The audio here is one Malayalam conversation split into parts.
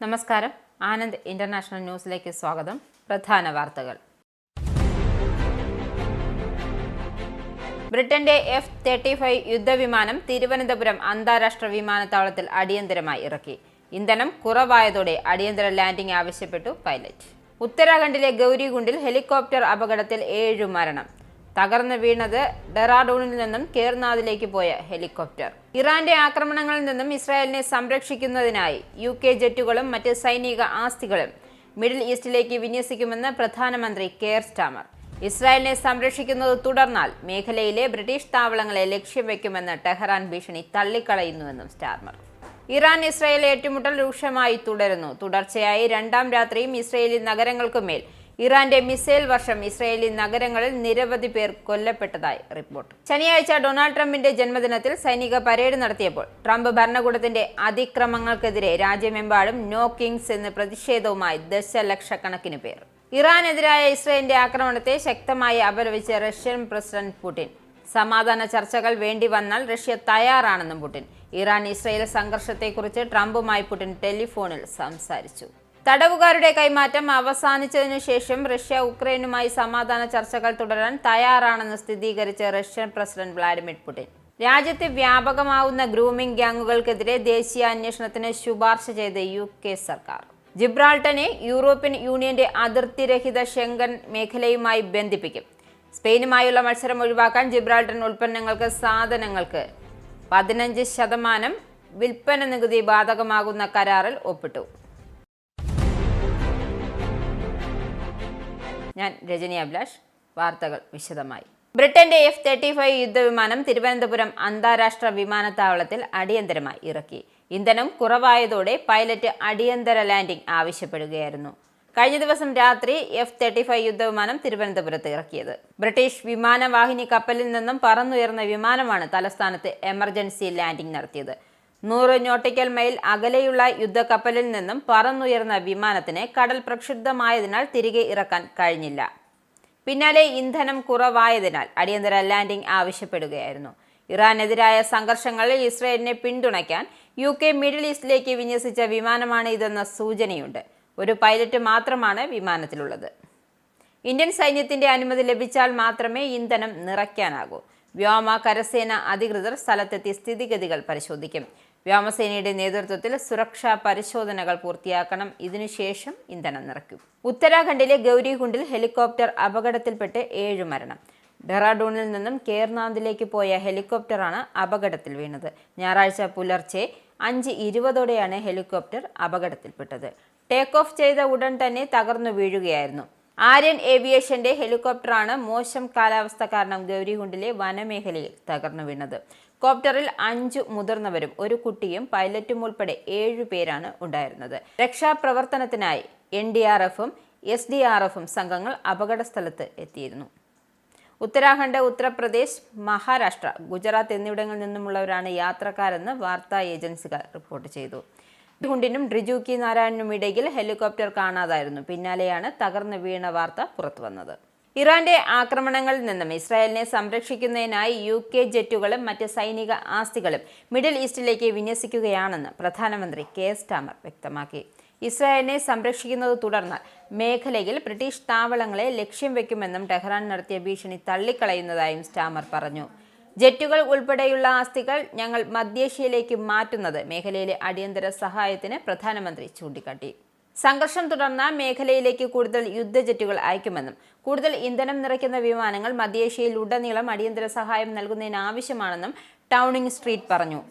നമസ്കാരം. ആനന്ദ് ഇന്റർനാഷണൽ ന്യൂസിലേക്ക് സ്വാഗതം. പ്രധാന വാർത്തകൾ. ബ്രിട്ടന്റെ F-35 യുദ്ധവിമാനം തിരുവനന്തപുരം അന്താരാഷ്ട്ര വിമാനത്താവളത്തിൽ അടിയന്തരമായി ഇറക്കി. ഇന്ധനം കുറവായതോടെ അടിയന്തര ലാൻഡിംഗ് ആവശ്യപ്പെട്ടു പൈലറ്റ്. ഉത്തരാഖണ്ഡിലെ ഗൗരികുണ്ടിൽ ഹെലികോപ്റ്റർ അപകടത്തിൽ 7 മരണം. തകർന്നു വീണത് ഡെറാഡൂണിൽ നിന്നും കേർനാദിലേക്ക് പോയ ഹെലികോപ്റ്റർ. ഇറാന്റെ ആക്രമണങ്ങളിൽ നിന്നും ഇസ്രായേലിനെ സംരക്ഷിക്കുന്നതിനായി UK ജെറ്റുകളും മറ്റ് സൈനിക ആസ്തികളും മിഡിൽ ഈസ്റ്റിലേക്ക് വിന്യസിക്കുമെന്ന് പ്രധാനമന്ത്രി കെയർ സ്റ്റാമർ. ഇസ്രായേലിനെ സംരക്ഷിക്കുന്നത് തുടർന്നാൽ മേഖലയിലെ ബ്രിട്ടീഷ് താവളങ്ങളെ ലക്ഷ്യം വെക്കുമെന്ന് ടെഹ്റാൻ ഭീഷണി തള്ളിക്കളയുന്നുവെന്നും സ്റ്റാർമർ. ഇറാൻ ഇസ്രായേൽ ഏറ്റുമുട്ടൽ രൂക്ഷമായി തുടരുന്നു. തുടർച്ചയായി 2ാം രാത്രിയും ഇസ്രായേലി നഗരങ്ങൾക്കുമേൽ ഇറാന്റെ മിസൈൽ വർഷം ഇസ്രായേലി നഗരങ്ങളിൽ നിരവധി പേർ കൊല്ലപ്പെട്ടതായി റിപ്പോർട്ട്. ശനിയാഴ്ച ഡൊണാൾഡ് ട്രംപിന്റെ ജന്മദിനത്തിൽ സൈനിക പരേഡ് നടത്തിയപ്പോൾ ട്രംപ് ഭരണകൂടത്തിന്റെ അതിക്രമങ്ങൾക്കെതിരെ രാജ്യമെമ്പാടും നോ കിങ്സ് എന്ന പ്രതിഷേധവുമായി ദശലക്ഷക്കണക്കിന് പേർ. ഇറാനെതിരായ ഇസ്രായേലിന്റെ ആക്രമണത്തെ ശക്തമായി അപലപിച്ച റഷ്യൻ പ്രസിഡന്റ് പുടിൻ. സമാധാന ചർച്ചകൾ വേണ്ടി വന്നാൽ റഷ്യ തയ്യാറാണെന്നും പുടിൻ. ഇറാൻ ഇസ്രായേൽ സംഘർഷത്തെക്കുറിച്ച് ട്രംപുമായി പുടിൻ ടെലിഫോണിൽ സംസാരിച്ചു. തടവുകാരുടെ കൈമാറ്റം അവസാനിച്ചതിനു ശേഷം റഷ്യ ഉക്രൈനുമായി സമാധാന ചർച്ചകൾ തുടരാൻ തയ്യാറാണെന്ന് സ്ഥിരീകരിച്ച റഷ്യൻ പ്രസിഡന്റ് വ്ളാഡിമിർ പുടിൻ. രാജ്യത്തെ വ്യാപകമാവുന്ന ഗ്രൂമിംഗ് ഗ്യാങ്ങുകൾക്കെതിരെ ദേശീയ അന്വേഷണത്തിന് ശുപാർശ ചെയ്ത് UK സർക്കാർ. ജിബ്രാൾട്ടറിനെ യൂറോപ്യൻ യൂണിയന്റെ അതിർത്തിരഹിത ഷെങ്കൻ മേഖലയുമായി ബന്ധിപ്പിക്കും. സ്പെയിനുമായുള്ള മത്സരം ഒഴിവാക്കാൻ ജിബ്രാൾട്ടർ ഉൽപ്പന്നങ്ങൾക്ക് സാധനങ്ങൾക്ക് 15% വിൽപ്പന നികുതി ബാധകമാകുന്ന കരാറിൽ ഒപ്പിട്ടു. ഞാൻ രജനി അഭിലാഷ്. വാർത്തകൾ വിശദമായി. ബ്രിട്ടന്റെ F-35 യുദ്ധവിമാനം തിരുവനന്തപുരം അന്താരാഷ്ട്ര വിമാനത്താവളത്തിൽ അടിയന്തരമായി ഇറക്കി. ഇന്ധനം കുറവായതോടെ പൈലറ്റ് അടിയന്തര ലാൻഡിംഗ് ആവശ്യപ്പെടുകയായിരുന്നു. കഴിഞ്ഞ ദിവസം രാത്രി F-35 യുദ്ധവിമാനം തിരുവനന്തപുരത്ത് ഇറക്കിയത്. ബ്രിട്ടീഷ് വിമാനവാഹിനി കപ്പലിൽ നിന്നും പറന്നുയർന്ന വിമാനമാണ് തലസ്ഥാനത്ത് എമർജൻസി ലാൻഡിംഗ് നടത്തിയത്. 100 നോട്ടിക്കൽ മൈൽ അകലെയുള്ള യുദ്ധക്കപ്പലിൽ നിന്നും പറന്നുയർന്ന വിമാനത്തിന് കടൽ പ്രക്ഷുബ്ധമായതിനാൽ തിരികെ ഇറക്കാൻ കഴിഞ്ഞില്ല. പിന്നാലെ ഇന്ധനം കുറവായതിനാൽ അടിയന്തര ലാൻഡിംഗ് ആവശ്യപ്പെടുകയായിരുന്നു. ഇറാനെതിരായ സംഘർഷങ്ങളിൽ ഇസ്രായേലിനെ പിന്തുണയ്ക്കാൻ UK മിഡിൽ ഈസ്റ്റിലേക്ക് വിന്യസിച്ച വിമാനമാണ് ഇതെന്ന സൂചനയുണ്ട്. ഒരു പൈലറ്റ് മാത്രമാണ് വിമാനത്തിലുള്ളത്. ഇന്ത്യൻ സൈന്യത്തിന്റെ അനുമതി ലഭിച്ചാൽ മാത്രമേ ഇന്ധനം നിറയ്ക്കാനാകൂ. വ്യോമ കരസേന അധികൃതർ സ്ഥലത്തെത്തി സ്ഥിതിഗതികൾ പരിശോധിക്കും. വ്യോമസേനയുടെ നേതൃത്വത്തിൽ സുരക്ഷാ പരിശോധനകൾ പൂർത്തിയാക്കണം. ഇതിനുശേഷം ഇന്ധനം നിറയ്ക്കും. ഉത്തരാഖണ്ഡിലെ ഗൗരികുണ്ടിൽ ഹെലികോപ്റ്റർ അപകടത്തിൽപ്പെട്ട് 7 മരണം. ഡെറാഡൂണിൽ നിന്നും കേർനാദിലേക്ക് പോയ ഹെലികോപ്റ്ററാണ് അപകടത്തിൽ വീണത്. ഞായറാഴ്ച പുലർച്ചെ 5:20ഓടെയാണ് ഹെലികോപ്റ്റർ അപകടത്തിൽപ്പെട്ടത്. ടേക്ക് ഓഫ് ചെയ്ത ഉടൻ തന്നെ തകർന്നു വീഴുകയായിരുന്നു. ആര്യൻ ഏവിയേഷന്റെ ഹെലികോപ്റ്ററാണ് മോശം കാലാവസ്ഥ കാരണം ഗൗരികുണ്ടിലെ വനമേഖലയിൽ തകർന്നു വീണത്. കോപ്റ്ററിൽ 5 മുതിർന്നവരും 1 കുട്ടിയും പൈലറ്റും ഉൾപ്പെടെ 7 പേരാണ് ഉണ്ടായിരുന്നത്. രക്ഷാപ്രവർത്തനത്തിനായി NDRFും SDRFും സംഘങ്ങൾ അപകട സ്ഥലത്ത് എത്തിയിരുന്നു. ഉത്തരാഖണ്ഡ്, ഉത്തർപ്രദേശ്, മഹാരാഷ്ട്ര, ഗുജറാത്ത് എന്നിവിടങ്ങളിൽ നിന്നുമുള്ളവരാണ് യാത്രക്കാരെന്ന് വാർത്താ ഏജൻസികൾ റിപ്പോർട്ട് ചെയ്തു. ഗുണ്ടിനും ഡ്രിജുക്കി നാരായണനും ഇടയിൽ ഹെലികോപ്റ്റർ കാണാതായിരുന്നു. പിന്നാലെയാണ് തകർന്നു വീണ വാർത്ത പുറത്തുവന്നത്. ഇറാന്റെ ആക്രമണങ്ങളിൽ നിന്നും ഇസ്രായേലിനെ സംരക്ഷിക്കുന്നതിനായി UK ജെറ്റുകളും മറ്റ് സൈനിക ആസ്തികളും മിഡിൽ ഈസ്റ്റിലേക്ക് വിന്യസിക്കുകയാണെന്ന് പ്രധാനമന്ത്രി കെയർ സ്റ്റാമർ വ്യക്തമാക്കി. ഇസ്രായേലിനെ സംരക്ഷിക്കുന്നത് തുടർന്നാൽ മേഖലയിൽ ബ്രിട്ടീഷ് താവളങ്ങളെ ലക്ഷ്യം വെക്കുമെന്നും ടെഹ്റാൻ നടത്തിയ ഭീഷണി തള്ളിക്കളയുന്നതായും സ്റ്റാമർ പറഞ്ഞു. ജെറ്റുകൾ ഉൾപ്പെടെയുള്ള ആസ്തികൾ ഞങ്ങൾ മധ്യേഷ്യയിലേക്ക് മാറ്റുന്നത് മേഖലയിലെ അടിയന്തര സഹായത്തിന് പ്രധാനമന്ത്രി ചൂണ്ടിക്കാട്ടി. സംഘർഷം തുടർന്ന മേഖലയിലേക്ക് കൂടുതൽ യുദ്ധജെറ്റുകൾ അയക്കുമെന്നും കൂടുതൽ ഇന്ധനം നിറയ്ക്കുന്ന വിമാനങ്ങൾ മധ്യേഷ്യയിലുടനീളം അടിയന്തര സഹായം നൽകുന്നതിനാവശ്യമാണെന്നും ടൗണിംഗ് സ്ട്രീറ്റ് പറഞ്ഞു.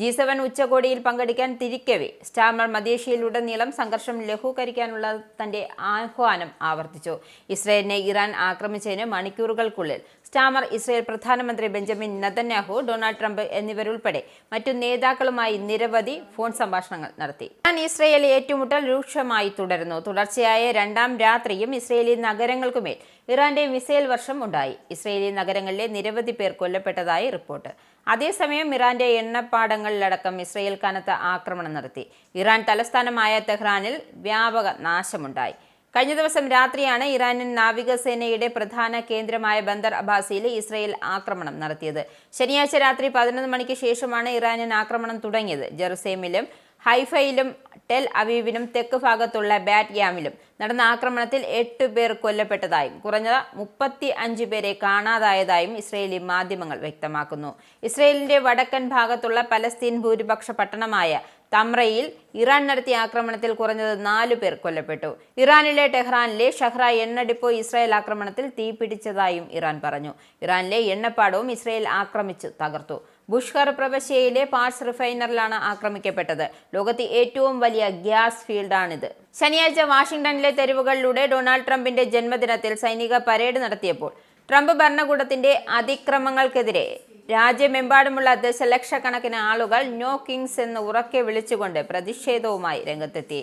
G7 ഉച്ചകോടിയിൽ പങ്കെടുക്കാൻ തിരിക്കവേ സ്റ്റാമർ മധ്യേഷ്യയിലുടനീളം സംഘർഷം ലഘൂകരിക്കാനുള്ള തന്റെ ആഹ്വാനം ആവർത്തിച്ചു. ഇസ്രായേലിനെ ഇറാൻ ആക്രമിച്ചതിന് മണിക്കൂറുകൾക്കുള്ളിൽ സ്റ്റാമർ ഇസ്രായേൽ പ്രധാനമന്ത്രി ബെഞ്ചമിൻ നെതന്യാഹു, ഡൊണാൾഡ് ട്രംപ് എന്നിവരുൾപ്പെടെ മറ്റു നേതാക്കളുമായി നിരവധി ഫോൺ സംഭാഷണങ്ങൾ നടത്തി. ഇറാൻ ഇസ്രായേൽ ഏറ്റുമുട്ടൽ രൂക്ഷമായി തുടരുന്നു. തുടർച്ചയായ 2ാം രാത്രിയും ഇസ്രായേലി നഗരങ്ങൾക്കുമേൽ ഇറാന്റെ മിസൈൽ വർഷം ഉണ്ടായി. ഇസ്രായേലി നഗരങ്ങളിലെ നിരവധി പേർ കൊല്ലപ്പെട്ടതായി റിപ്പോർട്ട്. അതേസമയം ഇറാന്റെ എണ്ണപ്പാടങ്ങളിലടക്കം ഇസ്രായേൽ കനത്ത ആക്രമണം നടത്തി. ഇറാൻ തലസ്ഥാനമായ തെഹ്റാനിൽ വ്യാപക നാശമുണ്ടായി. കഴിഞ്ഞ ദിവസം രാത്രിയാണ് ഇറാനിയൻ നാവികസേനയുടെ പ്രധാന കേന്ദ്രമായ ബന്ദർ അബ്ബാസിയിൽ ഇസ്രായേൽ ആക്രമണം നടത്തിയത്. ശനിയാഴ്ച രാത്രി 11 മണിക്ക് ശേഷമാണ് ഇറാനിയൻ ആക്രമണം തുടങ്ങിയത്. ജെറുസലേമിലും ഹൈഫയിലും ടെൽ അവീവിനും തെക്ക് ഭാഗത്തുള്ള ബാറ്റ് യാമിലും നടന്ന ആക്രമണത്തിൽ 8 പേർ കൊല്ലപ്പെട്ടതായും കുറഞ്ഞത് 35 പേരെ കാണാതായതായും ഇസ്രയേലി മാധ്യമങ്ങൾ വ്യക്തമാക്കുന്നു. ഇസ്രയേലിന്റെ വടക്കൻ ഭാഗത്തുള്ള പലസ്തീൻ ഭൂരിപക്ഷ പട്ടണമായ തമ്രയിൽ ഇറാൻ നടത്തിയ ആക്രമണത്തിൽ കുറഞ്ഞത് 4 പേർ കൊല്ലപ്പെട്ടു. ഇറാനിലെ ടെഹ്റാനിലെ ഷഹ്റ എണ്ണ ഡിപ്പോ ഇസ്രായേൽ ആക്രമണത്തിൽ തീപിടിച്ചതായും ഇറാൻ പറഞ്ഞു. ഇറാനിലെ എണ്ണപ്പാടവും ഇസ്രായേൽ ആക്രമിച്ചു തകർത്തു. ബുഷ്ഹർ പ്രവിശ്യയിലെ പാർട്സ് റിഫൈനറിലാണ് ആക്രമിക്കപ്പെട്ടത്. ലോകത്തെ ഏറ്റവും വലിയ ഗ്യാസ് ഫീൽഡാണിത്. ശനിയാഴ്ച വാഷിംഗ്ടണിലെ തെരുവുകളിലൂടെ ഡൊണാൾഡ് ട്രംപിന്റെ ജന്മദിനത്തിൽ സൈനിക പരേഡ് നടത്തിയപ്പോൾ ട്രംപ് ഭരണകൂടത്തിന്റെ അതിക്രമങ്ങൾക്കെതിരെ രാജ്യമെമ്പാടുമുള്ള ദശലക്ഷക്കണക്കിന് ആളുകൾ നോ കിങ്സ് എന്ന് ഉറക്കെ വിളിച്ചുകൊണ്ട് പ്രതിഷേധവുമായി രംഗത്തെത്തി.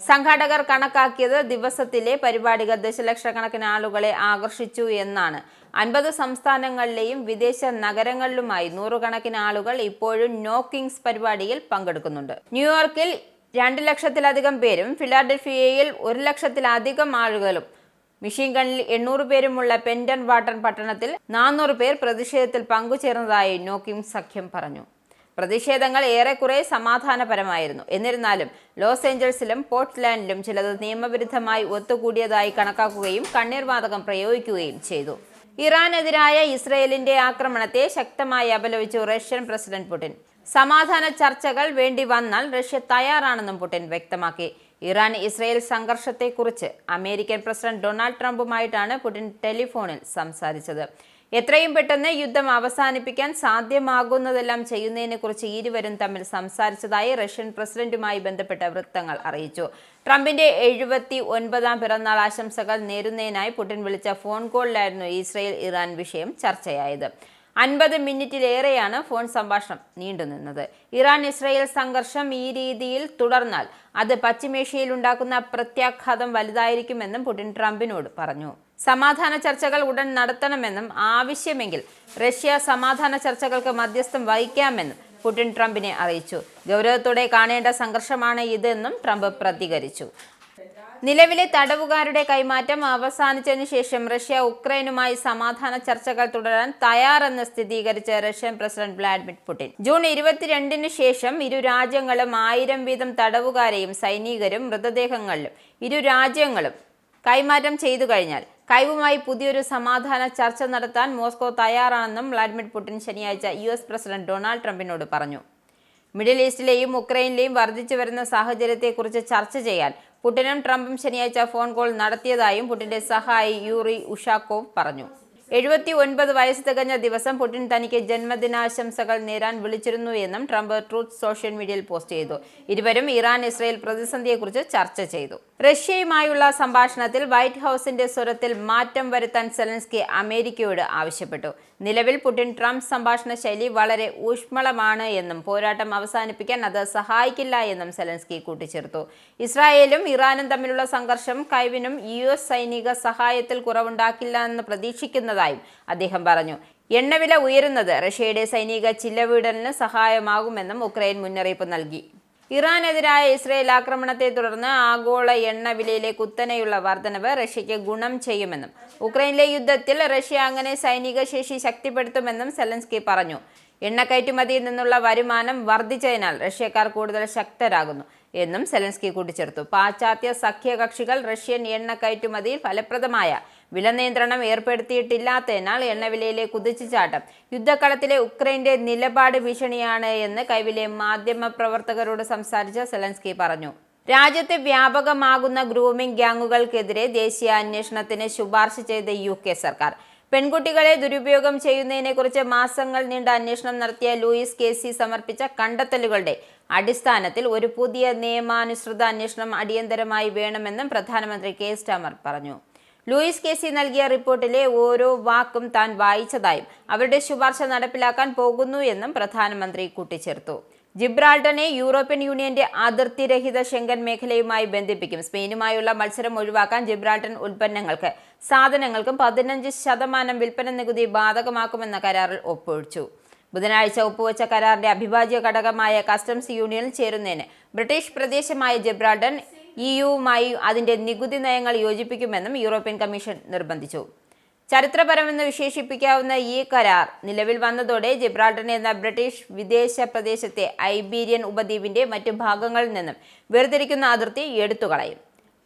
സംഘാടകർ കണക്കാക്കിയത് ദിവസത്തിലെ പരിപാടികൾ ദശലക്ഷക്കണക്കിന് ആളുകളെ ആകർഷിച്ചു എന്നാണ്. 50 സംസ്ഥാനങ്ങളിലെയും വിദേശ നഗരങ്ങളിലുമായി നൂറുകണക്കിന് ആളുകൾ ഇപ്പോഴും നോ കിങ്സ് പരിപാടിയിൽ പങ്കെടുക്കുന്നുണ്ട്. ന്യൂയോർക്കിൽ 2 ലക്ഷത്തിലധികം പേരും ഫിലാഡൽഫിയയിൽ 1 ലക്ഷത്തിലധികം ആളുകളും മിഷിഗണിൽ 800 പേരുമുള്ള പെൻറ്റൺ വാട്ടൺ പട്ടണത്തിൽ 400 പേർ പ്രതിഷേധത്തിൽ പങ്കുചേർന്നതായി നോ കിങ്സ് സഖ്യം പറഞ്ഞു. പ്രതിഷേധങ്ങൾ ഏറെക്കുറെ സമാധാനപരമായിരുന്നു. എന്നിരുന്നാലും ലോസ് ഏഞ്ചൽസിലും പോർട്ട്ലാൻഡിലും ചിലത് നിയമവിരുദ്ധമായി ഒത്തുകൂടിയതായി കണക്കാക്കുകയും കണ്ണീർവാതകം പ്രയോഗിക്കുകയും ചെയ്തു. ഇറാനെതിരായ ഇസ്രയേലിന്റെ ആക്രമണത്തെ ശക്തമായി അപലപിച്ചു റഷ്യൻ പ്രസിഡന്റ് പുടിൻ. സമാധാന ചർച്ചകൾ വേണ്ടി വന്നാൽ റഷ്യ തയ്യാറാണെന്നും പുടിൻ വ്യക്തമാക്കി. ഇറാൻ ഇസ്രയേൽ സംഘർഷത്തെക്കുറിച്ച് അമേരിക്കൻ പ്രസിഡന്റ് ഡൊണാൾഡ് ട്രംപുമായിട്ടാണ് പുടിൻ ടെലിഫോണിൽ സംസാരിച്ചത്. എത്രയും പെട്ടെന്ന് യുദ്ധം അവസാനിപ്പിക്കാൻ സാധ്യമാകുന്നതെല്ലാം ചെയ്യുന്നതിനെക്കുറിച്ച് ഇരുവരും തമ്മിൽ സംസാരിച്ചതായി റഷ്യൻ പ്രസിഡന്റുമായി ബന്ധപ്പെട്ട വൃത്തങ്ങൾ അറിയിച്ചു. ട്രംപിന്റെ 79ാം പിറന്നാൾ ആശംസകൾ നേരുന്നതിനായി പുടിൻ വിളിച്ച ഫോൺ കോളിലായിരുന്നു ഇസ്രയേൽ ഇറാൻ വിഷയം ചർച്ചയായത്. 50 മിനിറ്റിലേറെയാണ് ഫോൺ സംഭാഷണം നീണ്ടുനിന്നത്. ഇറാൻ ഇസ്രയേൽ സംഘർഷം ഈ രീതിയിൽ തുടർന്നാൽ അത് പശ്ചിമേഷ്യയിൽ ഉണ്ടാക്കുന്ന പ്രത്യാഘാതം വലുതായിരിക്കുമെന്നും പുടിൻ ട്രംപിനോട് പറഞ്ഞു. സമാധാന ചർച്ചകൾ ഉടൻ നടത്തണമെന്നും ആവശ്യമെങ്കിൽ റഷ്യ സമാധാന ചർച്ചകൾക്ക് മധ്യസ്ഥം വഹിക്കാമെന്നും പുടിൻ ട്രംപിനെ അറിയിച്ചു. ഗൗരവത്തോടെ കാണേണ്ട സംഘർഷമാണ് ഇതെന്നും ട്രംപ് പ്രതികരിച്ചു. നിലവിലെ തടവുകാരുടെ കൈമാറ്റം അവസാനിച്ചതിനു ശേഷം റഷ്യ ഉക്രൈനുമായി സമാധാന ചർച്ചകൾ തുടരാൻ തയ്യാറെന്ന് സ്ഥിരീകരിച്ച Russian president Vladimir Putin June 22-ന് ശേഷം ഇരു രാജ്യങ്ങളും 1000 വീതം തടവുകാരെയും സൈനികരും മൃതദേഹങ്ങളിലും ഇരു രാജ്യങ്ങളും കൈമാറ്റം ചെയ്തു കഴിഞ്ഞാൽ കൈവുമായി പുതിയൊരു സമാധാന ചർച്ച നടത്താൻ മോസ്കോ തയ്യാറാണെന്നും വ്ളാഡിമിർ പുടിൻ ശനിയാഴ്ച US പ്രസിഡന്റ് ഡൊണാൾഡ് ട്രംപിനോട് പറഞ്ഞു. മിഡിൽ ഈസ്റ്റിലെയും ഉക്രൈനിലെയും വർദ്ധിച്ചു വരുന്ന സാഹചര്യത്തെക്കുറിച്ച് ചർച്ച ചെയ്യാൻ പുടിനും ട്രംപും ശനിയാഴ്ച ഫോൺ കോൾ നടത്തിയതായും പുടിന്റെ സഹായി യൂറി ഉഷാക്കോവ് പറഞ്ഞു. 79 വയസ്സ് തികഞ്ഞ ദിവസം പുടിൻ തനിക്ക് ജന്മദിനാശംസകൾ നേരാൻ വിളിച്ചിരുന്നു എന്നും ട്രംപ് ട്രൂത്ത് സോഷ്യൽ മീഡിയയിൽ പോസ്റ്റ് ചെയ്തു. ഇരുവരും ഇറാൻ ഇസ്രയേൽ പ്രതിസന്ധിയെക്കുറിച്ച് ചർച്ച ചെയ്തു. റഷ്യയുമായുള്ള സംഭാഷണത്തിൽ വൈറ്റ് ഹൗസിന്റെ സ്വരത്തിൽ മാറ്റം വരുത്താൻ സെലൻസ്കി അമേരിക്കയോട് ആവശ്യപ്പെട്ടു. നിലവിൽ പുടിൻ ട്രംപ് സംഭാഷണ ശൈലി വളരെ ഊഷ്മളമാണ് എന്നും പോരാട്ടം അവസാനിപ്പിക്കാൻ അത് സഹായിക്കില്ല എന്നും സെലൻസ്കി കൂട്ടിച്ചേർത്തു. ഇസ്രായേലും ഇറാനും തമ്മിലുള്ള സംഘർഷം കൈവിനും US സൈനിക സഹായത്തിൽ കുറവുണ്ടാക്കില്ല എന്ന് പ്രതീക്ഷിക്കുന്നതായും അദ്ദേഹം പറഞ്ഞു. എണ്ണവില ഉയരുന്നത് റഷ്യയുടെ സൈനിക ചിലവിടലിന് സഹായമാകുമെന്നും ഉക്രൈൻ മുന്നറിയിപ്പ് നൽകി. ഇറാനെതിരായ ഇസ്രയേൽ ആക്രമണത്തെ തുടർന്ന് ആഗോള എണ്ണവിലയിലെ കുത്തനെയുള്ള വർധനവ് റഷ്യയ്ക്ക് ഗുണം ചെയ്യുമെന്നും ഉക്രൈനിലെ യുദ്ധത്തിൽ റഷ്യ അങ്ങനെ സൈനിക ശേഷി ശക്തിപ്പെടുത്തുമെന്നും സെലൻസ്കി പറഞ്ഞു. എണ്ണ കയറ്റുമതിയിൽ നിന്നുള്ള വരുമാനം വർദ്ധിച്ചതിനാൽ റഷ്യക്കാർ കൂടുതൽ ശക്തരാകുന്നു എന്നും സെലൻസ്കി കൂട്ടിച്ചേർത്തു. പാശ്ചാത്യ സഖ്യകക്ഷികൾ റഷ്യൻ എണ്ണ കയറ്റുമതിയിൽ ഫലപ്രദമായ വില നിയന്ത്രണം ഏർപ്പെടുത്തിയിട്ടില്ലാത്തതിനാൽ എണ്ണവിലയിലെ കുതിച്ചുചാട്ടം യുദ്ധക്കളത്തിലെ ഉക്രൈന്റെ നിലപാട് ഭീഷണിയാണ് എന്ന് കൈവിലെ മാധ്യമപ്രവർത്തകരോട് സംസാരിച്ച സെലൻസ്കി പറഞ്ഞു. രാജ്യത്തെ വ്യാപകമാകുന്ന ഗ്രൂമിംഗ് ഗ്യാങ്ങുകൾക്കെതിരെ ദേശീയ അന്വേഷണത്തിന് ശുപാർശ ചെയ്ത UK സർക്കാർ പെൺകുട്ടികളെ ദുരുപയോഗം ചെയ്യുന്നതിനെക്കുറിച്ച് മാസങ്ങൾ നീണ്ട അന്വേഷണം നടത്തിയ ലൂയിസ് കേസി സമർപ്പിച്ച കണ്ടെത്തലുകളുടെ അടിസ്ഥാനത്തിൽ ഒരു പുതിയ നിയമാനുസൃത അന്വേഷണം അടിയന്തരമായി വേണമെന്നും പ്രധാനമന്ത്രി കെയർ സ്റ്റാർമർ പറഞ്ഞു. ലൂയിസ് കേസി നൽകിയ റിപ്പോർട്ടിലെ ഓരോ വാക്കും താൻ വായിച്ചതായും അവരുടെ ശുപാർശ നടപ്പിലാക്കാൻ പോകുന്നു എന്നും പ്രധാനമന്ത്രി കൂട്ടിച്ചേർത്തു. ജിബ്രാൾട്ടറിനെ യൂറോപ്യൻ യൂണിയന്റെ അതിർത്തിരഹിത ഷെങ്കൻ മേഖലയുമായി ബന്ധിപ്പിക്കും. സ്പെയിനുമായുള്ള മത്സരം ഒഴിവാക്കാൻ ജിബ്രാൾട്ടർ ഉൽപ്പന്നങ്ങൾക്ക് സാധനങ്ങൾക്കും 15% വിൽപ്പന നികുതി ബാധകമാക്കുമെന്ന കരാറിൽ ഒപ്പുവെച്ചു. ബുധനാഴ്ച ഒപ്പുവെച്ച കരാറിന്റെ അവിഭാജ്യ ഘടകമായ കസ്റ്റംസ് യൂണിയനിൽ ചേരുന്നതിന് ബ്രിട്ടീഷ് പ്രദേശമായ ജിബ്രാൾട്ടർ EUവുമായി അതിന്റെ നികുതി നയങ്ങൾ യോജിപ്പിക്കുമെന്നും യൂറോപ്യൻ കമ്മീഷൻ നിർബന്ധിച്ചു. ചരിത്രപരമെന്ന് വിശേഷിപ്പിക്കാവുന്ന ഈ കരാർ നിലവിൽ വന്നതോടെ ജിബ്രാൾട്ടർ എന്ന ബ്രിട്ടീഷ് വിദേശ പ്രദേശത്തെ ഐബീരിയൻ ഉപദ്വീപിന്റെ മറ്റു ഭാഗങ്ങളിൽ നിന്നും വേർതിരിക്കുന്ന അതിർത്തി എടുത്തുകളയും.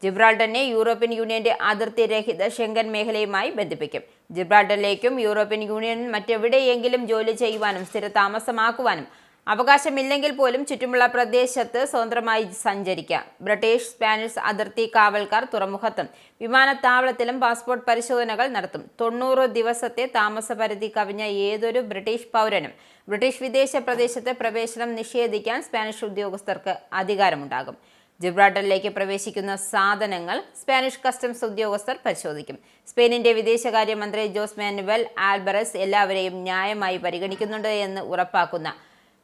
ജിബ്രാൾട്ടറിനെ യൂറോപ്യൻ യൂണിയന്റെ അതിർത്തി രഹിത ഷെങ്കൻ മേഖലയുമായി ബന്ധിപ്പിക്കും. ജിബ്രാൾട്ടറിലേക്കും യൂറോപ്യൻ യൂണിയനിൽ മറ്റെവിടെയെങ്കിലും ജോലി ചെയ്യുവാനും സ്ഥിരതാമസമാക്കുവാനും അവകാശമില്ലെങ്കിൽ പോലും ചുറ്റുമുള്ള പ്രദേശത്ത് സ്വതന്ത്രമായി സഞ്ചരിക്കാം. ബ്രിട്ടീഷ് സ്പാനിഷ് അതിർത്തി കാവൽക്കാർ തുറമുഖത്തും വിമാനത്താവളത്തിലും പാസ്പോർട്ട് പരിശോധനകൾ നടത്തും. 90 ദിവസത്തെ താമസപരിധി കവിഞ്ഞ ഏതൊരു ബ്രിട്ടീഷ് പൗരനും ബ്രിട്ടീഷ് വിദേശ പ്രദേശത്ത് പ്രവേശനം നിഷേധിക്കാൻ സ്പാനിഷ് ഉദ്യോഗസ്ഥർക്ക് അധികാരമുണ്ടാകും. ജിബ്രാൾട്ടറിലേക്ക് പ്രവേശിക്കുന്ന സാധനങ്ങൾ സ്പാനിഷ് കസ്റ്റംസ് ഉദ്യോഗസ്ഥർ പരിശോധിക്കും. സ്പെയിനിന്റെ വിദേശകാര്യമന്ത്രി ജോസ് മാനുവൽ ആൽബറസ് എല്ലാവരെയും ന്യായമായി പരിഗണിക്കുന്നുണ്ട് എന്ന് ഉറപ്പാക്കുന്ന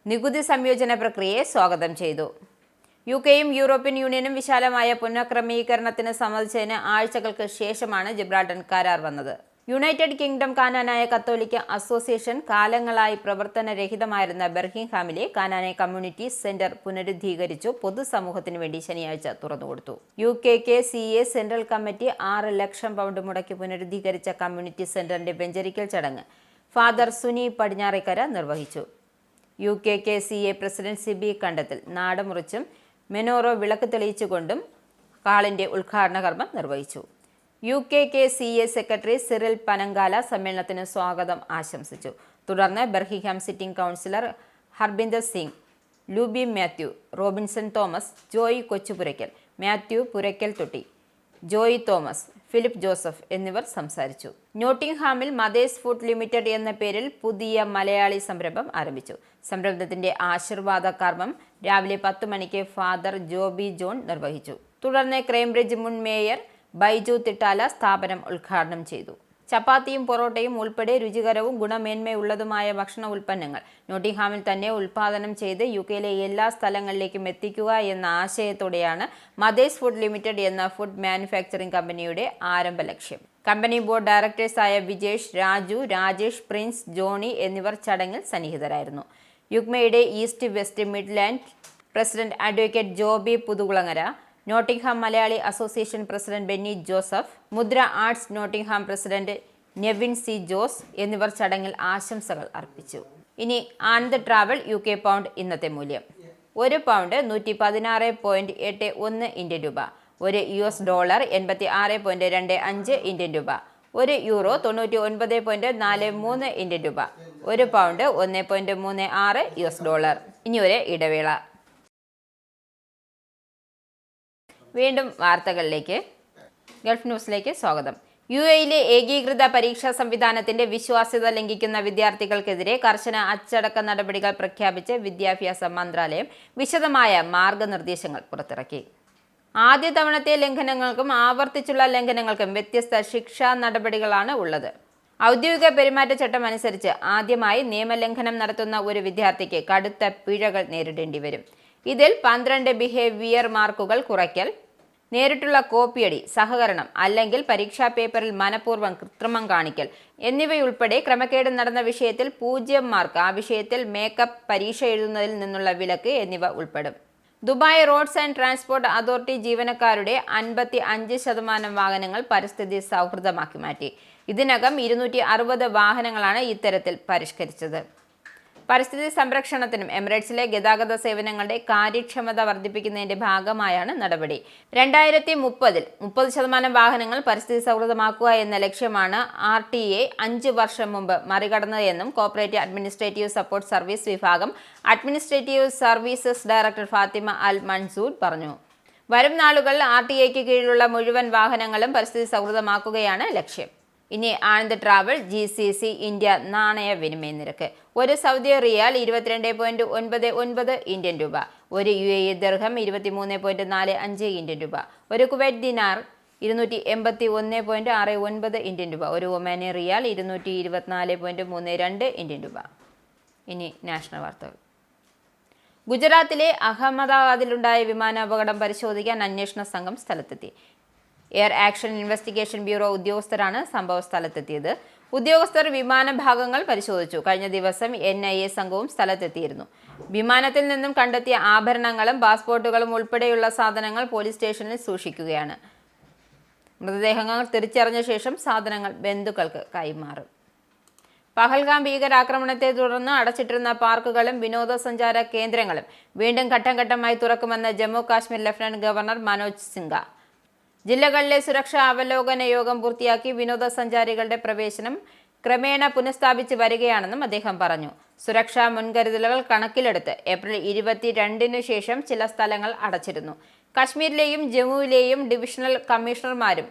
നികുതി സംയോജന പ്രക്രിയയെ സ്വാഗതം ചെയ്തു. യുകെയും യൂറോപ്യൻ യൂണിയനും വിശാലമായ പുനഃക്രമീകരണത്തിന് സമ്മതിച്ചതിന് ആഴ്ചകൾക്ക് ശേഷമാണ് ജിബ്രാൾട്ടർ കരാർ വന്നത്. യുണൈറ്റഡ് കിങ്ഡം കാനാനായ കത്തോലിക്ക അസോസിയേഷൻ കാലങ്ങളായി പ്രവർത്തനരഹിതമായിരുന്ന ബെർക്കിംഗ്ഹാമിലെ കാനാനായ കമ്മ്യൂണിറ്റി സെന്റർ പുനരുദ്ധീകരിച്ചു പൊതുസമൂഹത്തിനു വേണ്ടി ശനിയാഴ്ച തുറന്നുകൊടുത്തു. UKKCA സെൻട്രൽ കമ്മിറ്റി 6 ലക്ഷം പൗണ്ട് മുടക്കി പുനരുദ്ധീകരിച്ച കമ്മ്യൂണിറ്റി സെന്ററിന്റെ വെഞ്ചരിക്കൽ ചടങ്ങ് ഫാദർ സുനി പടിഞ്ഞാറേക്കര നിർവഹിച്ചു. UKKCA പ്രസിഡന്റ് സിബി കണ്ടത്തിൽ നാടമുറിച്ചും മെനോറോ വിളക്ക് തെളിയിച്ചുകൊണ്ടും ഹാളിന്റെ ഉദ്ഘാടന കർമ്മം നിർവഹിച്ചു. UKKCA സെക്രട്ടറി സിറിൽ പനങ്കാല സമ്മേളനത്തിന് സ്വാഗതം ആശംസിച്ചു. തുടർന്ന് ബെർക്കിംഗ്ഹാം sitting councillor Harbinder Singh, Lubi Mathew, Robinson Thomas, Joy Kochupurackal, Mathew Purackal Thotti, Joy Thomas, Philip Joseph എന്നിവർ സംസാരിച്ചു. നോട്ടിംഗ്ഹാമിൽ മദേഴ്സ് ഫുഡ് ലിമിറ്റഡ് എന്ന പേരിൽ പുതിയ മലയാളി സംരംഭം ആരംഭിച്ചു. സംരംഭത്തിന്റെ ആശീർവാദ കർമ്മം രാവിലെ 10 മണിക്ക് ഫാദർ ജോബി ജോൺ നിർവഹിച്ചു. തുടർന്ന് ക്രേംബ്രിഡ്ജ് മുൻ മേയർ ബൈജു തിട്ടാല സ്ഥാപനം ഉദ്ഘാടനം ചെയ്തു. ചപ്പാത്തിയും പൊറോട്ടയും ഉൾപ്പെടെ രുചികരവും ഗുണമേന്മയുള്ളതുമായ ഭക്ഷണ ഉൽപ്പന്നങ്ങൾ നോട്ടിംഗ്ഹാമിൽ തന്നെ ഉൽപ്പാദനം ചെയ്ത് യുകെയിലെ എല്ലാ സ്ഥലങ്ങളിലേക്കും എത്തിക്കുക എന്ന ആശയത്തോടെയാണ് മദേഴ്സ് ഫുഡ് ലിമിറ്റഡ് എന്ന ഫുഡ് മാനുഫാക്ചറിംഗ് കമ്പനിയുടെ ആരംഭ ലക്ഷ്യം. കമ്പനി ബോർഡ് ഡയറക്ടേഴ്സായ വിജേഷ്, രാജു, രാജേഷ്, പ്രിൻസ്, ജോണി എന്നിവർ ചടങ്ങിൽ സന്നിഹിതരായിരുന്നു. യുഗ്മയുടെ East West Midland president advocate Joby Puthukulangara, Nottingham Malayali association president Benny Joseph, Mudra Arts Nottingham president Nevin C Jose എന്നിവർ ചടങ്ങിൽ ആശംസകൾ അർപ്പിച്ചു. ഇനി ആനന്ദ് ട്രാവൽ UK പൗണ്ട് ഇന്നത്തെ മൂല്യം. ഒരു പൗണ്ട് 116.81 ഇന്ത്യൻ രൂപ, ഒരു US ഡോളർ 86.25 ഇന്ത്യൻ രൂപ, ഒരു യൂറോ 99.43 ഇന്ത്യൻ രൂപ, ഒരു പൗണ്ട് 1.36 US ഡോളർ. ഇനി ഒരു ഇടവേള. വീണ്ടും വാർത്തകളിലേക്ക്. ഗൾഫ് ന്യൂസിലേക്ക് സ്വാഗതം. UAEയിലെ ഏകീകൃത പരീക്ഷാ സംവിധാനത്തിന്റെ വിശ്വാസ്യത ലംഘിക്കുന്ന വിദ്യാർത്ഥികൾക്കെതിരെ കർശന അച്ചടക്ക നടപടികൾ പ്രഖ്യാപിച്ച് വിദ്യാഭ്യാസ മന്ത്രാലയം വിശദമായ മാർഗനിർദ്ദേശങ്ങൾ പുറത്തിറക്കി. ആദ്യ തവണത്തെ ലംഘനങ്ങൾക്കും ആവർത്തിച്ചുള്ള ലംഘനങ്ങൾക്കും വ്യത്യസ്ത ശിക്ഷാ നടപടികളാണ് ഉള്ളത്. ഔദ്യോഗിക പെരുമാറ്റച്ചട്ടം അനുസരിച്ച് ആദ്യമായി നിയമലംഘനം നടത്തുന്ന ഒരു വിദ്യാർത്ഥിക്ക് കടുത്ത പിഴകൾ നേരിടേണ്ടി വരും. ഇതിൽ 12 ബിഹേവിയർ മാർക്കുകൾ കുറയ്ക്കൽ, നേരിട്ടുള്ള കോപ്പിയടി, സഹകരണം അല്ലെങ്കിൽ പരീക്ഷാ പേപ്പറിൽ മനഃപൂർവ്വം കൃത്രിമം കാണിക്കൽ എന്നിവയുൾപ്പെടെ ക്രമക്കേട് നടന്ന വിഷയത്തിൽ 0 മാർക്ക്, ആ വിഷയത്തിൽ മേക്കപ്പ്, പരീക്ഷ എഴുതുന്നതിൽ നിന്നുള്ള വിലക്ക് എന്നിവ ഉൾപ്പെടും. Dubai roads and transport authority ജീവനക്കാരുടെ 55% വാഹനങ്ങൾ പരിസ്ഥിതി സൗഹൃദമാക്കി മാറ്റി. ഇതിനകം 260 വാഹനങ്ങളാണ് ഇത്തരത്തിൽ പരിഷ്കരിച്ചത്. പരിസ്ഥിതി സംരക്ഷണത്തിനും എമിറേറ്റ്സിലെ ഗതാഗത സേവനങ്ങളുടെ കാര്യക്ഷമത വർദ്ധിപ്പിക്കുന്നതിന്റെ ഭാഗമായാണ് നടപടി. 2030-ൽ 30% വാഹനങ്ങൾ പരിസ്ഥിതി സൗഹൃദമാക്കുക എന്ന ലക്ഷ്യമാണ് RTA 5 വർഷം മുമ്പ് മറികടന്നതെന്നും കോർപ്പറേറ്റ് അഡ്മിനിസ്ട്രേറ്റീവ് സപ്പോർട്ട് സർവീസ് വിഭാഗം അഡ്മിനിസ്ട്രേറ്റീവ് സർവീസസ് ഡയറക്ടർ ഫാത്തിമ അൽ മൻസൂർ പറഞ്ഞു. വരും നാളുകളിൽ RTAക്ക് കീഴിലുള്ള മുഴുവൻ വാഹനങ്ങളും പരിസ്ഥിതി സൗഹൃദമാക്കുകയാണ് ലക്ഷ്യം. ഇനി ആനന്ദ് ട്രാവൽ GCC ഇന്ത്യ നാണയ വിനിമയ നിരക്ക്. ഒരു സൗദി റിയാൽ 22.99 ഇന്ത്യൻ രൂപ, ഒരു UAE ദിർഹം 23.45 ഇന്ത്യൻ രൂപ, ഒരു കുവൈറ്റ് ദിനാർ 281.69 ഇന്ത്യൻ രൂപ, ഒരു ഒമാനി റിയാൽ 224.32 ഇന്ത്യൻ രൂപ. ഇനി നാഷണൽ വാർത്തകൾ. ഗുജറാത്തിലെ അഹമ്മദാബാദിലുണ്ടായ വിമാനാപകടം പരിശോധിക്കാൻ അന്വേഷണ സംഘം സ്ഥലത്തെത്തി. എയർ ആക്ഷൻ ഇൻവെസ്റ്റിഗേഷൻ ബ്യൂറോ ഉദ്യോഗസ്ഥരാണ് സംഭവ സ്ഥലത്തെത്തിയത്. ഉദ്യോഗസ്ഥർ വിമാനഭാഗങ്ങൾ പരിശോധിച്ചു. കഴിഞ്ഞ ദിവസം NIA സംഘവും സ്ഥലത്തെത്തിയിരുന്നു. വിമാനത്തിൽ നിന്നും കണ്ടെത്തിയ ആഭരണങ്ങളും പാസ്പോർട്ടുകളും ഉൾപ്പെടെയുള്ള സാധനങ്ങൾ പോലീസ് സ്റ്റേഷനിൽ സൂക്ഷിക്കുകയാണ്. മൃതദേഹങ്ങൾ തിരിച്ചറിഞ്ഞ ശേഷം സാധനങ്ങൾ ബന്ധുക്കൾക്ക് കൈമാറും. പഹൽഗാം ഭീകരാക്രമണത്തെ തുടർന്ന് അടച്ചിട്ടിരുന്ന പാർക്കുകളും വിനോദസഞ്ചാര കേന്ദ്രങ്ങളും വീണ്ടും ഘട്ടം ഘട്ടമായി തുറക്കുമെന്ന് ജമ്മു കാശ്മീർ ലഫ്റ്റനന്റ് ഗവർണർ മനോജ് സിൻഹ. ജില്ലകളിലെ സുരക്ഷാ അവലോകന യോഗം പൂർത്തിയാക്കി വിനോദസഞ്ചാരികളുടെ പ്രവേശനം ക്രമേണ പുനഃസ്ഥാപിച്ച് വരികയാണെന്നും അദ്ദേഹം പറഞ്ഞു. സുരക്ഷാ മുൻകരുതലുകൾ കണക്കിലെടുത്ത് ഏപ്രിൽ 22 ശേഷം ചില സ്ഥലങ്ങൾ അടച്ചിരുന്നു. കശ്മീരിലെയും ജമ്മുവിലെയും ഡിവിഷണൽ കമ്മീഷണർമാരും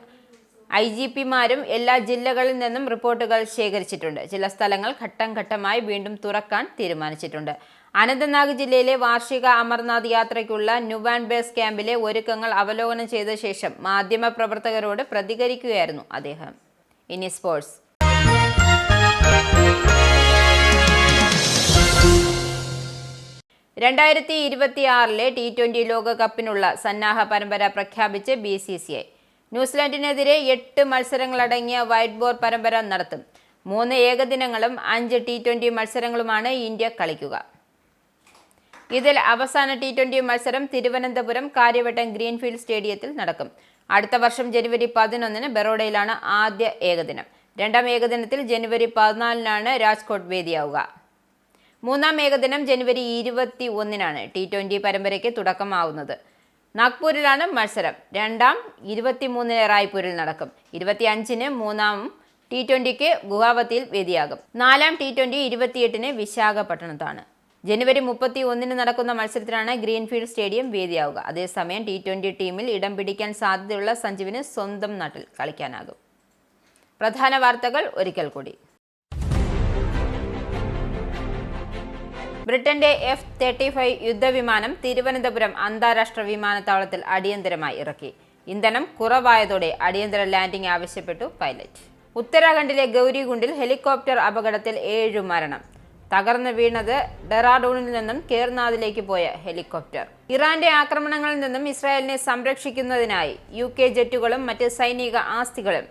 IGPമാരും എല്ലാ ജില്ലകളിൽ നിന്നും റിപ്പോർട്ടുകൾ ശേഖരിച്ചിട്ടുണ്ട്. ചില സ്ഥലങ്ങൾ ഘട്ടം ഘട്ടമായി വീണ്ടും തുറക്കാൻ തീരുമാനിച്ചിട്ടുണ്ട്. അനന്തനാഗ് ജില്ലയിലെ വാർഷിക അമർനാഥ് യാത്രയ്ക്കുള്ള നുവാൻ ബേസ് ക്യാമ്പിലെ ഒരുക്കങ്ങൾ അവലോകനം ചെയ്ത ശേഷം മാധ്യമപ്രവർത്തകരോട് പ്രതികരിക്കുകയായിരുന്നു അദ്ദേഹം. ഇനി സ്പോർട്സ്. T20 ലോകകപ്പിനുള്ള സന്നാഹ പരമ്പര പ്രഖ്യാപിച്ച് BCCI. ന്യൂസിലാൻഡിനെതിരെ 8 മത്സരങ്ങളടങ്ങിയ വൈറ്റ് ബോർഡ് പരമ്പര നടത്തും. 3 ഏകദിനങ്ങളും 5 T20 മത്സരങ്ങളുമാണ് ഇന്ത്യ കളിക്കുക. ഇതിൽ അവസാന T20 മത്സരം തിരുവനന്തപുരം കാര്യവട്ടം ഗ്രീൻഫീൽഡ് സ്റ്റേഡിയത്തിൽ നടക്കും. അടുത്ത വർഷം ജനുവരി 11 ബറോഡയിലാണ് ആദ്യ ഏകദിനം. രണ്ടാം ഏകദിനത്തിൽ ജനുവരി 14 രാജ്കോട്ട് വേദിയാവുക. മൂന്നാം ഏകദിനം ജനുവരി 21 T20 പരമ്പരയ്ക്ക് തുടക്കമാവുന്നത്. നാഗ്പൂരിലാണ് മത്സരം. രണ്ടാം 23 റായ്പൂരിൽ നടക്കും. 25 മൂന്നാം T20 ഗുവാഹത്തിയിൽ വേദിയാകും. നാലാം T20 28 വിശാഖപട്ടണത്താണ്. ജനുവരി 31 നടക്കുന്ന മത്സരത്തിലാണ് ഗ്രീൻഫീൽഡ് സ്റ്റേഡിയം വേദിയാവുക. അതേസമയം T20 ടീമിൽ ഇടം പിടിക്കാൻ സാധ്യതയുള്ള സഞ്ജുവിന് സ്വന്തം നാട്ടിൽ കളിക്കാനാകും. പ്രധാന വാർത്തകൾ ഒരിക്കൽ കൂടി. ബ്രിട്ടന്റെ F-35 യുദ്ധവിമാനം തിരുവനന്തപുരം അന്താരാഷ്ട്ര വിമാനത്താവളത്തിൽ അടിയന്തരമായി ഇറക്കി. ഇന്ധനം കുറവായതോടെ അടിയന്തര ലാൻഡിംഗ് ആവശ്യപ്പെട്ടു പൈലറ്റ്. ഉത്തരാഖണ്ഡിലെ ഗൗരികുണ്ടിൽ ഹെലികോപ്റ്റർ അപകടത്തിൽ 7 മരണം. തകർന്നു വീണത് ഡെറാഡൂണിൽ നിന്നും കേർനാഥിലേക്ക് പോയ ഹെലികോപ്റ്റർ. ഇറാന്റെ ആക്രമണങ്ങളിൽ നിന്നും ഇസ്രായേലിനെ സംരക്ഷിക്കുന്നതിനായി UK ജെറ്റുകളും മറ്റ് സൈനിക ആസ്തികളും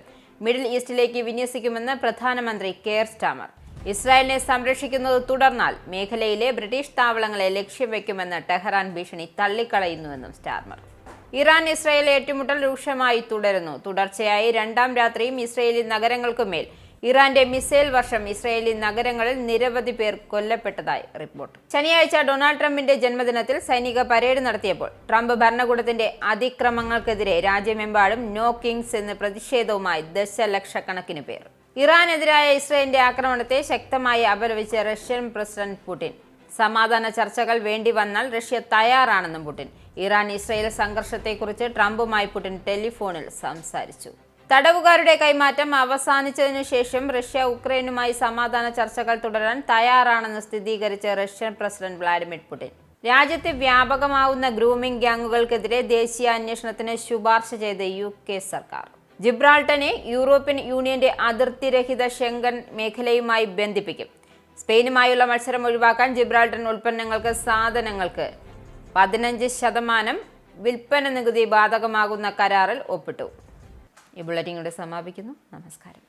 മിഡിൽ ഈസ്റ്റിലേക്ക് വിന്യസിക്കുമെന്ന് പ്രധാനമന്ത്രി കെയർ സ്റ്റാമർ. ഇസ്രായേലിനെ സംരക്ഷിക്കുന്നത് തുടർന്നാൽ മേഖലയിലെ ബ്രിട്ടീഷ് താവളങ്ങളെ ലക്ഷ്യം വയ്ക്കുമെന്ന് ടെഹ്റാൻ ഭീഷണി തള്ളിക്കളയുന്നുവെന്നും സ്റ്റാർമർ. ഇറാൻ ഇസ്രായേൽ ഏറ്റുമുട്ടൽ രൂക്ഷമായി തുടരുന്നു. തുടർച്ചയായി 2ാം രാത്രിയും ഇസ്രായേലി നഗരങ്ങൾക്കുമേൽ ഇറാന്റെ മിസൈൽ വർഷം ഇസ്രായേലി നഗരങ്ങളിൽ നിരവധി പേർ കൊല്ലപ്പെട്ടതായി റിപ്പോർട്ട്. ശനിയാഴ്ച ഡൊണാൾഡ് ട്രംപിന്റെ ജന്മദിനത്തിൽ സൈനിക പരേഡ് നടത്തിയപ്പോൾ ട്രംപ് ഭരണകൂടത്തിന്റെ അതിക്രമങ്ങൾക്കെതിരെ രാജ്യമെമ്പാടും നോ കിങ്സ് എന്ന് പ്രതിഷേധവുമായി ദശലക്ഷക്കണക്കിന് പേർ. ഇറാനെതിരായ ഇസ്രായേലിന്റെ ആക്രമണത്തെ ശക്തമായി അപലപിച്ച റഷ്യൻ പ്രസിഡന്റ് പുടിൻ. സമാധാന ചർച്ചകൾ വേണ്ടി വന്നാൽ റഷ്യ തയ്യാറാണെന്നും പുടിൻ. ഇറാൻ ഇസ്രായേൽ സംഘർഷത്തെക്കുറിച്ച് ട്രംപുമായി പുടിൻ ടെലിഫോണിൽ സംസാരിച്ചു. തടവുകാരുടെ കൈമാറ്റം അവസാനിച്ചതിനു ശേഷം റഷ്യ ഉക്രൈനുമായി സമാധാന ചർച്ചകൾ തുടരാൻ തയ്യാറാണെന്ന് സ്ഥിരീകരിച്ച റഷ്യൻ പ്രസിഡന്റ് വ്ളാഡിമിർ പുടിൻ. രാജ്യത്ത് വ്യാപകമാവുന്ന ഗ്രൂമിംഗ് ഗ്യാങ്ങുകൾക്കെതിരെ ദേശീയ അന്വേഷണത്തിന് ശുപാർശ ചെയ്ത് UK സർക്കാർ. ജിബ്രാൾട്ടറിനെ യൂറോപ്യൻ യൂണിയന്റെ അതിർത്തിരഹിത ഷെങ്കൻ മേഖലയുമായി ബന്ധിപ്പിക്കും. സ്പെയിനുമായുള്ള മത്സരം ഒഴിവാക്കാൻ ജിബ്രാൾട്ടർ ഉൽപ്പന്നങ്ങൾക്ക് സാധനങ്ങൾക്ക് 15% വിൽപ്പന നികുതി ബാധകമാകുന്ന കരാറിൽ ഒപ്പിട്ടു. ഈ ബുള്ളറ്റിൻ ഇവിടെ സമാപിക്കുന്നു. നമസ്കാരം.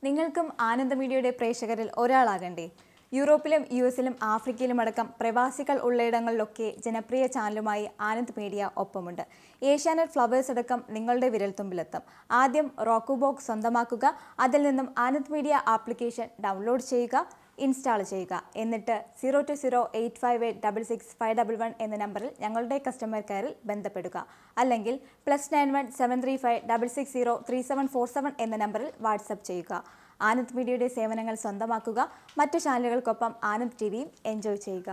നിങ്ങൾക്കും ആനന്ദ മീഡിയയുടെ പ്രേക്ഷകരിൽ ഒരാളാകണ്ടേ? യൂറോപ്പിലും US-ലും ആഫ്രിക്കയിലും അടക്കം പ്രവാസികൾ ഉള്ളയിടങ്ങളിലൊക്കെ ജനപ്രിയ ചാനലുമായി ആനന്ദ് മീഡിയ ഒപ്പമുണ്ട്. ഏഷ്യാനെറ്റ് ഫ്ലവേഴ്സ് അടക്കം നിങ്ങളുടെ വിരൽത്തുമ്പിലെത്തും. ആദ്യം റോക്കു ബോക്സ് സ്വന്തമാക്കുക. അതിൽ നിന്നും ആനന്ദ് മീഡിയ ആപ്ലിക്കേഷൻ ഡൗൺലോഡ് ചെയ്യുക, ഇൻസ്റ്റാൾ ചെയ്യുക. എന്നിട്ട് 02085866511 എന്ന നമ്പറിൽ ഞങ്ങളുടെ കസ്റ്റമർ കെയറിൽ ബന്ധപ്പെടുക. അല്ലെങ്കിൽ +91 735 660 3747 എന്ന നമ്പറിൽ വാട്സപ്പ് ചെയ്യുക. ആനന്ദ് മീഡിയയുടെ സേവനങ്ങൾ സ്വന്തമാക്കുക. മറ്റു ചാനലുകൾക്കൊപ്പം ആനന്ദ് TVയും എൻജോയ് ചെയ്യുക.